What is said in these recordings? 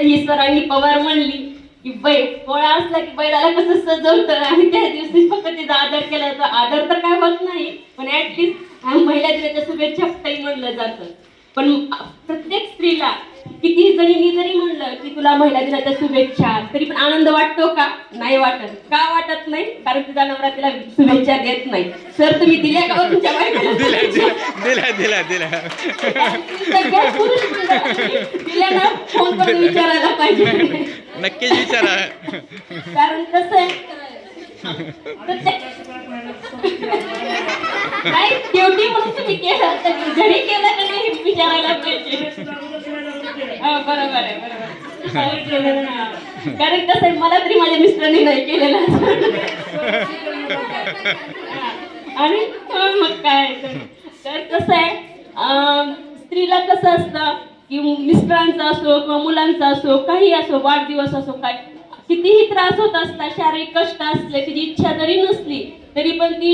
ही सरांनी पवार म्हणली की पोळा असला की बैलाला कसं सजवतं आणि त्या दिवशी फक्त तिचा आदर केला जातो. आदर तर काय होत नाही, पण ऍटलिस्ट महिला दिनाच्या शुभेच्छा तरी म्हणलं जातं. पण प्रत्येक स्त्रीला किती जणींनी जरी म्हणलं की तुला महिला दिनाच्या शुभेच्छा, तरी पण आनंद वाटतो का? नाही वाटत. का वाटत नाही? कारण तुझा नवरा तिला शुभेच्छा देत नाही. सर तुम्ही दिल्या का तुमच्या बायकोला? दिल्या सगळ्या पुरुष मंडळांनी दिल्या ना, फोन करून विचारायला पाहिजे. नक्कीच विचारा. कारण कसं आहे, नाही शेवटी म्हणून तुम्ही केलं तर घरी केलं का नाही हे विचारायला पाहिजे. बरोबर आहे, बरोबर. कारण कसं आहे, मला तरी माझ्या मिस्टरांनी नाही केलेलं. आणि मग काय तर कसं आहे, स्त्रीला कसं असतं की मिस्टरांचा असो किंवा मुलांचा असो, काही असो, वाढदिवस असो, काय कितीही त्रास होत असतात, शारीरिक कष्ट असले, तिची इच्छा जरी नसली तरी पण ती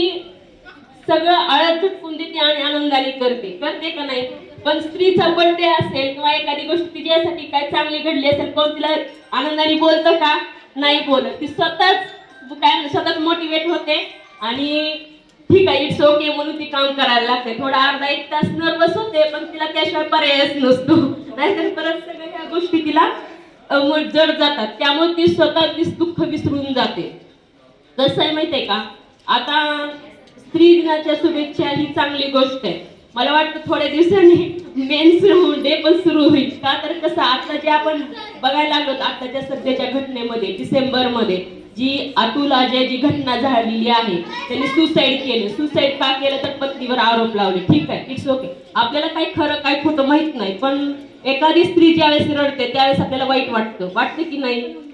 सगळं आळत झटकून देते आणि आनंदाने करते का नाही? पण स्त्रीचा बर्थडे असेल किंवा एखादी गोष्ट तिच्यासाठी काय चांगली घडली असेल, कोण तिला आनंदाने बोलतं का? नाही बोलत. ती स्वतःच मोटिवेट होते आणि ठीक आहे, इट्स ओके म्हणून ती काम करायला लागते. थोडा अर्धा एक तास नर्वस होते, पण तिला त्याशिवाय पर्यायच नसतो. नाहीतर परत सगळ्या ह्या गोष्टी तिला जड जातात. त्यामुळे ती स्वतः दुःख विसरून जाते. कसं आहे माहितीये का, आता स्त्री दिनाच्या शुभेच्छा ही चांगली गोष्ट आहे. मला वाटतं थोड्या दिवसांनी मेन्स डे पण सुरू होईल. का तर कसं आता जे आपण बघायला लागलो आताच्या सध्याच्या घटनेमध्ये, डिसेंबरमध्ये जी अतुल अजय जी घटना झालेली आहे, त्यांनी सुसाईड केलं. सुसाईड का केलं? तर पत्नीवर आरोप लावले. ठीक आहे, इट्स ओके. आपल्याला काही खरं काय खोटं माहित नाही, पण एखादी स्त्री ज्यावेळेस रडते त्यावेळेस आपल्याला वाईट वाटतं की नाही?